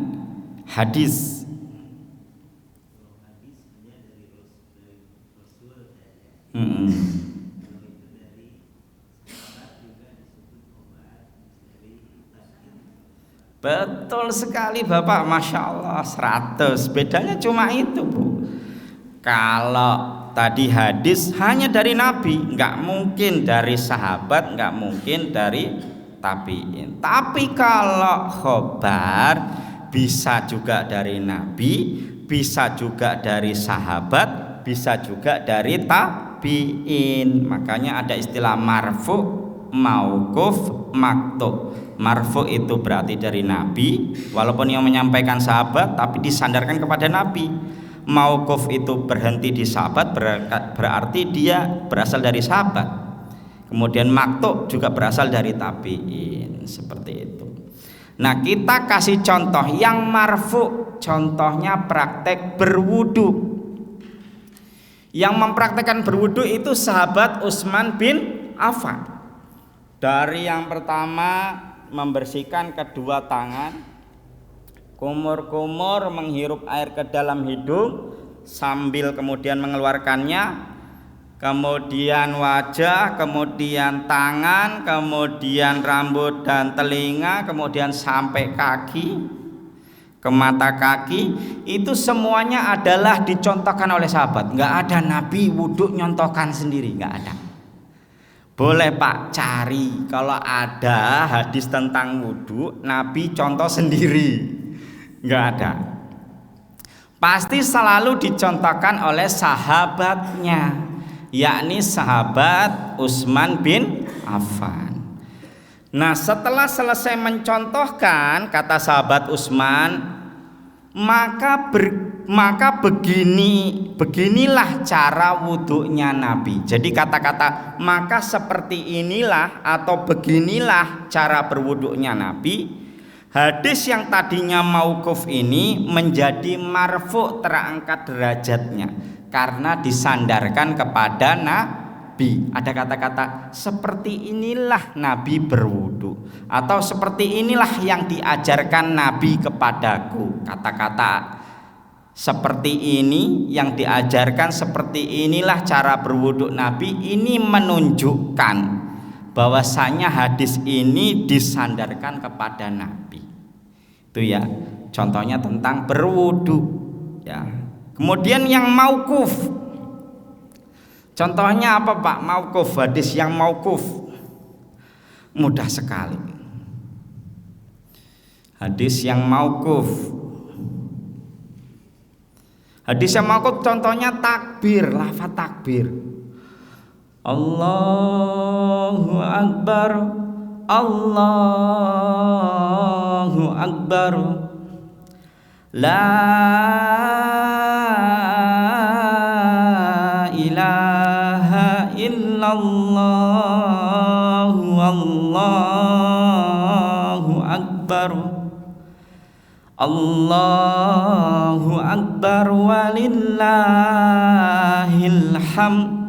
A: hadis? Betul sekali Bapak, Masya Allah, 100. Bedanya cuma itu, Bu. Kalau tadi hadis hanya dari Nabi, nggak mungkin dari sahabat, nggak mungkin dari tabi'in. Tapi kalau khobar bisa juga dari Nabi, bisa juga dari sahabat, bisa juga dari tabi'in. Makanya ada istilah marfu, mauquf, maktub. Marfu itu berarti dari Nabi, walaupun yang menyampaikan sahabat tapi disandarkan kepada Nabi. Mauquf itu berhenti di sahabat, berarti dia berasal dari sahabat. Kemudian maktub juga berasal dari tabi'in, seperti itu. Nah, kita kasih contoh yang marfu, contohnya praktek berwudu. Yang mempraktekkan berwudu itu sahabat Utsman bin Affan. Dari yang pertama membersihkan kedua tangan, kumur-kumur menghirup air ke dalam hidung sambil kemudian mengeluarkannya, kemudian wajah, kemudian tangan, kemudian rambut dan telinga, kemudian sampai kaki, ke mata kaki. Itu semuanya adalah dicontohkan oleh sahabat. Nggak ada Nabi wudhu nyontohkan sendiri, nggak ada. Boleh Pak cari kalau ada hadis tentang wudhu Nabi contoh sendiri, nggak ada. Pasti selalu dicontohkan oleh sahabatnya, yakni sahabat Utsman bin Affan. Nah, setelah selesai mencontohkan, kata sahabat Utsman, maka beginilah cara wudhunya Nabi. Jadi kata-kata maka seperti inilah atau beginilah cara berwudhunya Nabi. Hadis yang tadinya mauquf ini menjadi marfu, terangkat derajatnya karena disandarkan kepada Nabi. Ada kata-kata seperti inilah Nabi berwudu, atau seperti inilah yang diajarkan Nabi kepadaku. Kata-kata seperti ini yang diajarkan, seperti inilah cara berwudu Nabi, ini menunjukkan bahwasanya hadis ini disandarkan kepada Nabi. Itu ya, contohnya tentang berwudu ya. Kemudian yang mauquf, contohnya apa Pak? Mauquf, hadis yang mauquf mudah sekali. Hadis yang mauquf, hadis yang mauquf contohnya takbir, lafaz takbir. Allahu Akbar, Allahu Akbar, la ilaha illallah, Allahu Akbar, Allahu Akbar walillahil hamd.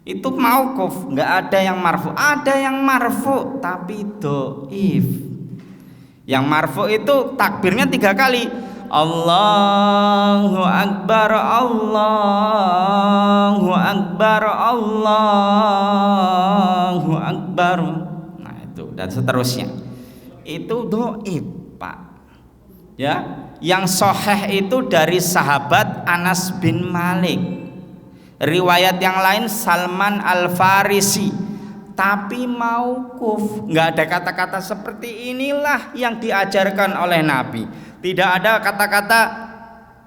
A: Itu mauquf, nggak ada yang marfu. Ada yang marfu tapi dhaif. Yang marfu itu takbirnya 3 kali. Allahu Akbar, Allahu Akbar, Allahu Akbar. Nah itu dan seterusnya. Itu dhaif Pak. Ya, yang sahih itu dari sahabat Anas bin Malik. Riwayat yang lain Salman Al-Farisi, tapi mauquf, nggak ada kata-kata seperti inilah yang diajarkan oleh Nabi. Tidak ada kata-kata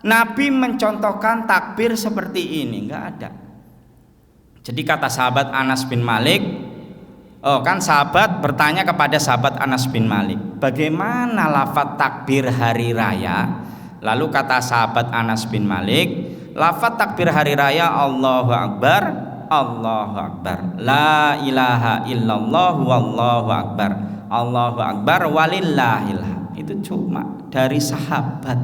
A: Nabi mencontohkan takbir seperti ini, nggak ada. Jadi kata sahabat Anas bin Malik, kan sahabat bertanya kepada sahabat Anas bin Malik, bagaimana lafaz takbir hari raya? Lalu kata sahabat Anas bin Malik, lafaz takbir hari raya Allahu Akbar, Allahu Akbar, la ilaha illallah wallahu akbar, Allahu Akbar walillahil hamd. Itu cuma dari sahabat,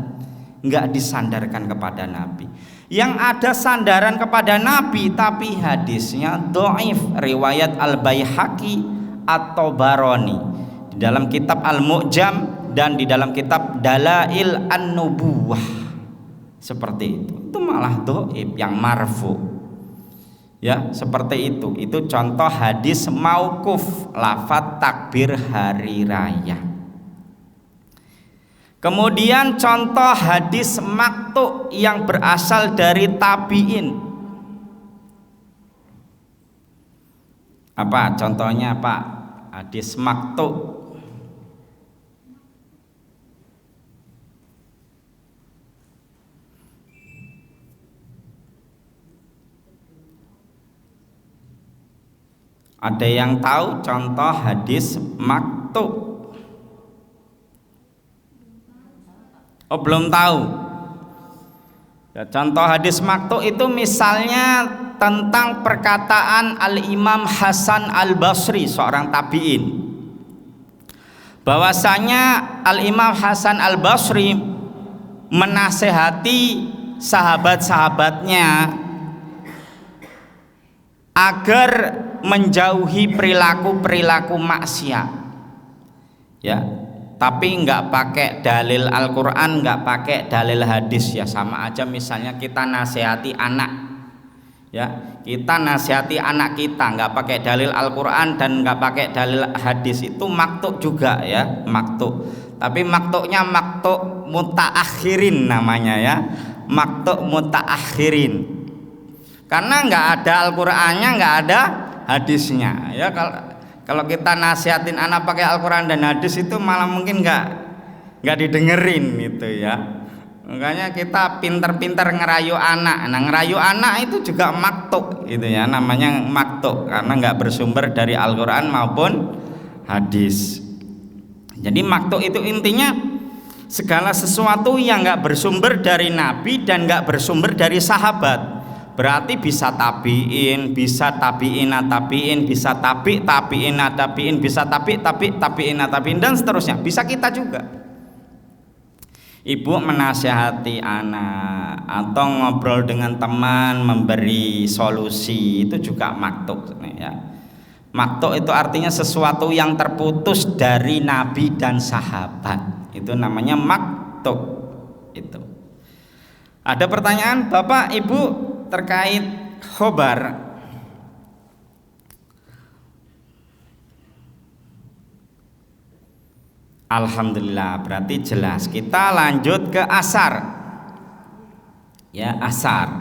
A: nggak disandarkan kepada Nabi. Yang ada sandaran kepada Nabi tapi hadisnya dhaif, riwayat Al-Baihaqi atau Baroni di dalam kitab Al-Mu'jam dan di dalam kitab Dalail An-Nubuwah. Seperti itu malah dhaif yang marfu. Ya, seperti itu. Itu contoh hadis mauquf lafaz takbir hari raya. Kemudian contoh hadis maktu yang berasal dari tabi'in. Apa contohnya, Pak? Hadis maktu. Ada yang tahu contoh hadis maktu? Oh, belum tahu. Ya, contoh hadis maktu itu misalnya tentang perkataan Al-Imam Hasan Al-Basri, seorang tabi'in, bahwasanya Al-Imam Hasan Al-Basri menasehati sahabat-sahabatnya agar menjauhi perilaku-perilaku maksiat. Ya, tapi nggak pakai dalil Al-Quran, nggak pakai dalil hadis, ya sama aja. Misalnya kita nasihati anak, ya kita nasihati anak kita nggak pakai dalil Al-Quran dan nggak pakai dalil hadis, itu maktuk juga ya, maktuk. Tapi maktuknya maktuk mutaakhirin namanya ya, maktuk mutaakhirin, karena nggak ada Al-Qurannya, nggak ada hadisnya. Ya kalau kita nasihatin anak pakai Al-Quran dan hadis itu malah mungkin nggak didengerin gitu ya. Makanya kita pinter-pinter ngerayu anak. Nah, ngerayu anak itu juga maktuk gitu ya, namanya maktuk karena nggak bersumber dari Al-Quran maupun hadis. Jadi maktuk itu intinya segala sesuatu yang nggak bersumber dari Nabi dan nggak bersumber dari sahabat. Berarti bisa tabiin, bisa tabiina tabiin, bisa tabiina tabiin, bisa tabiina tabiin dan seterusnya. Bisa kita juga. Ibu menasihati anak atau ngobrol dengan teman memberi solusi, itu juga maktuk ya. Maktuk itu artinya sesuatu yang terputus dari Nabi dan sahabat. Itu namanya maktuk. Itu. Ada pertanyaan Bapak Ibu terkait khobar? Alhamdulillah, berarti jelas. Kita lanjut ke asar. Ya, asar.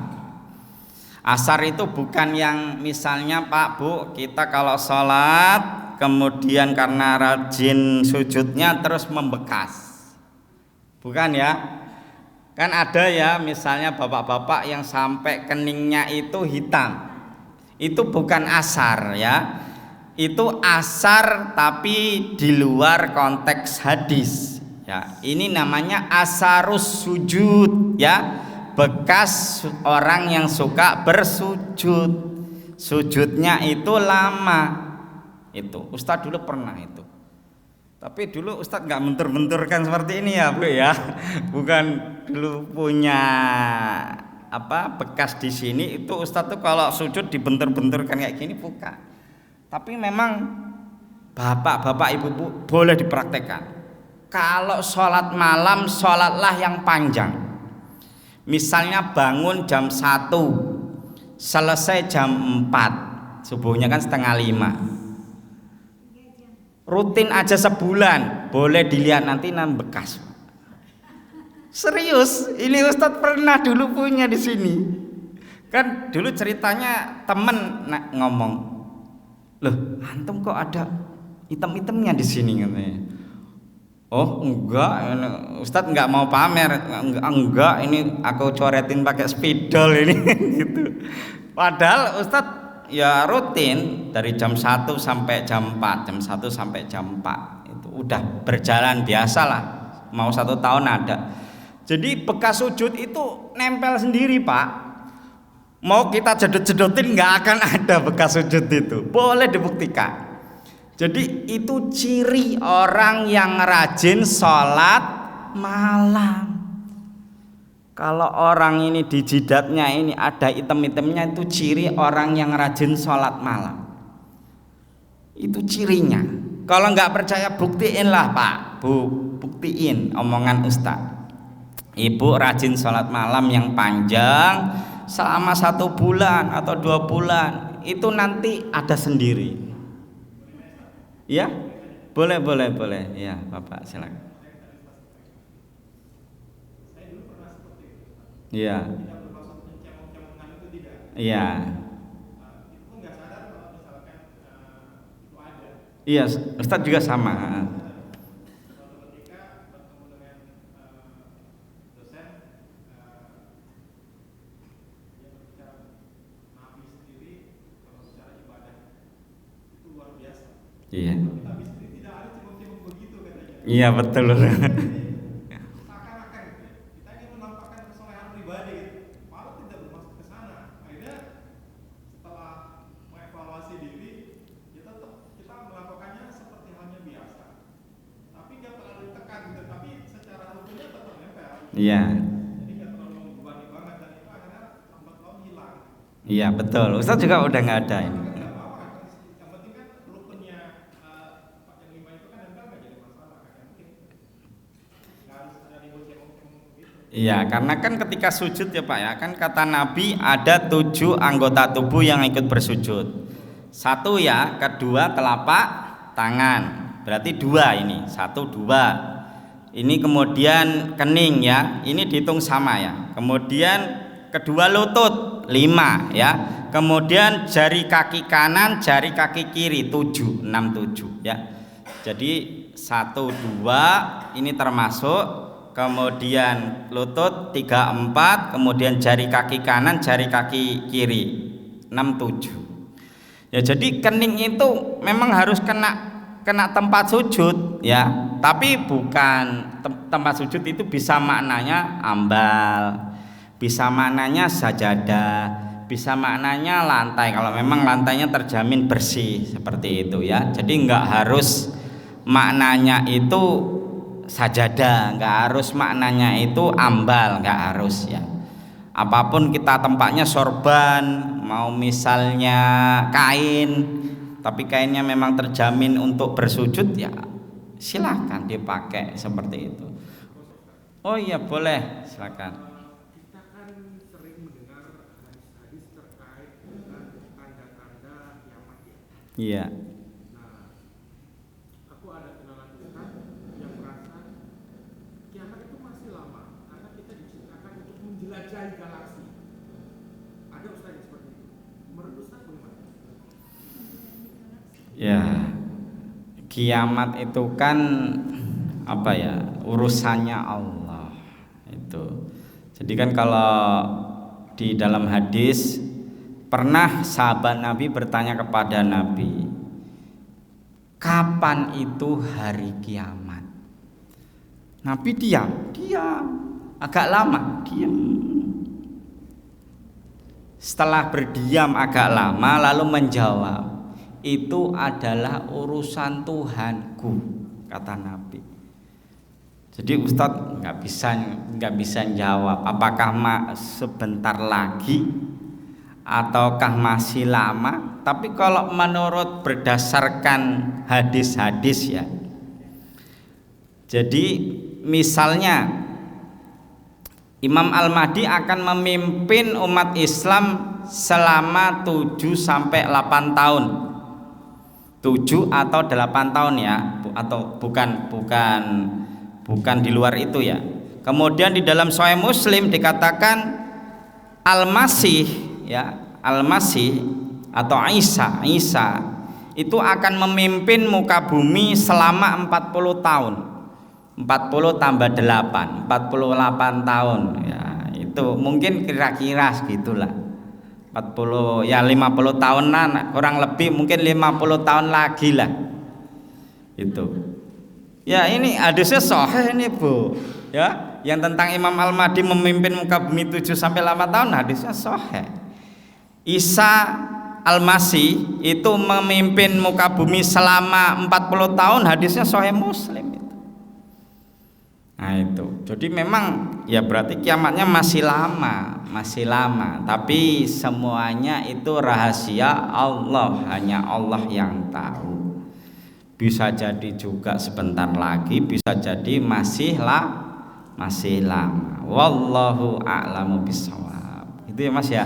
A: Asar itu bukan yang misalnya Pak Bu, kita kalau sholat kemudian karena rajin sujudnya terus membekas. Bukan ya. Kan ada ya misalnya bapak-bapak yang sampai keningnya itu hitam. Itu bukan asar ya. Itu asar tapi di luar konteks hadis. Ya, ini namanya asarus sujud ya. Bekas orang yang suka bersujud. Sujudnya itu lama. Itu Ustadz dulu pernah itu. Tapi dulu Ustadz nggak bentur-benturkan seperti ini ya Bu ya. Bukan dulu punya bekas di sini, itu Ustadz tuh kalau sujud dibentur-benturkan kayak gini, bukan. Tapi memang bapak-bapak ibu-ibu boleh dipraktekkan. Kalau sholat malam, sholatlah yang panjang. Misalnya bangun jam 1, selesai jam 4, subuhnya kan 4:30. Rutin aja sebulan, boleh dilihat nanti bekas. Serius, ini Ustadz pernah dulu punya di sini. Kan dulu ceritanya temen ngomong, loh antum kok ada hitam-hitamnya di sini katanya. Oh enggak, Ustadz enggak mau pamer, enggak ini aku coretin pakai spidol ini gitu. Padahal Ustadz ya rutin dari jam 1 sampai jam 4, jam 1 sampai jam 4 itu udah berjalan biasa lah, mau 1 tahun ada. Jadi bekas sujud itu nempel sendiri Pak, mau kita jedot-jedotin nggak akan ada bekas sujud itu, boleh dibuktikan. Jadi itu ciri orang yang rajin sholat malam. Kalau orang ini di jidatnya ini ada item-itemnya, itu ciri orang yang rajin sholat malam. Itu cirinya. Kalau nggak percaya buktiin lah Pak, buktiin omongan Ustaz. Ibu rajin sholat malam yang panjang selama 1 bulan atau 2 bulan, itu nanti ada sendiri. Ya, boleh. Ya Bapak silakan. Iya. Iya. Iya, Ustaz juga sama. Iya. Iya betul. Iya. Iya betul. Ustaz juga udah nggak ada ini. Iya, karena kan ketika sujud ya Pak ya, kan kata Nabi ada 7 anggota tubuh yang ikut bersujud. 1 ya, kedua telapak tangan, berarti 2 ini, 1, 2. Ini kemudian kening ya, ini dihitung sama ya. Kemudian kedua lutut 5 ya. Kemudian jari kaki kanan, jari kaki kiri 7, 6, 7 ya. Jadi 1, 2 ini termasuk. Kemudian lutut 3, 4, kemudian jari kaki kanan, jari kaki kiri 6, 7. Ya jadi kening itu memang harus kena tempat sujud ya, tapi bukan tempat sujud itu bisa maknanya ambal, bisa maknanya sajadah, bisa maknanya lantai kalau memang lantainya terjamin bersih seperti itu ya. Jadi nggak harus maknanya itu sajadah, nggak harus maknanya itu ambal, nggak harus ya. Apapun kita tempatnya sorban, mau misalnya kain, tapi kainnya memang terjamin untuk bersujud ya silahkan dipakai seperti itu. Oh iya boleh, silakan.
C: Kita kan sering mendengar hadis-hadis terkait dengan tanda-tanda kiamat ya.
A: Iya.
C: Menjelajahi galaksi. Ada Ustaz yang seperti itu. Menurut Ustaz bagaimana?
A: Ya, kiamat itu kan apa ya, urusannya Allah itu. Jadi kan kalau di dalam hadis pernah sahabat Nabi bertanya kepada Nabi, kapan itu hari kiamat? Nabi diam, agak lama diam. Setelah berdiam agak lama lalu menjawab, itu adalah urusan Tuhanku, kata Nabi. Jadi Ustadz nggak bisa jawab apakah sebentar lagi ataukah masih lama. Tapi kalau menurut berdasarkan hadis-hadis ya, jadi misalnya Imam Al-Mahdi akan memimpin umat Islam selama 7 sampai 8 tahun. 7 atau 8 tahun ya, atau bukan di luar itu ya. Kemudian di dalam Sahih Muslim dikatakan Al-Masih ya, Al-Masih atau Isa itu akan memimpin muka bumi selama 40 tahun. 40 tambah 8, 48 tahun ya, itu mungkin kira-kira segitulah. 40 ya 50 tahunan, kurang lebih mungkin 50 tahun lagi lah itu. Ya ini hadisnya sahih ini Bu ya, yang tentang Imam Al-Mahdi memimpin muka bumi 7 sampai 8 tahun hadisnya sahih. Isa Al-Masih itu memimpin muka bumi selama 40 tahun hadisnya sahih Muslim itu. Nah itu jadi memang ya berarti kiamatnya masih lama, tapi semuanya itu rahasia Allah, hanya Allah yang tahu. Bisa jadi juga sebentar lagi, bisa jadi masih lama. Wallahu a'lamu bishawab. Itu ya Mas ya.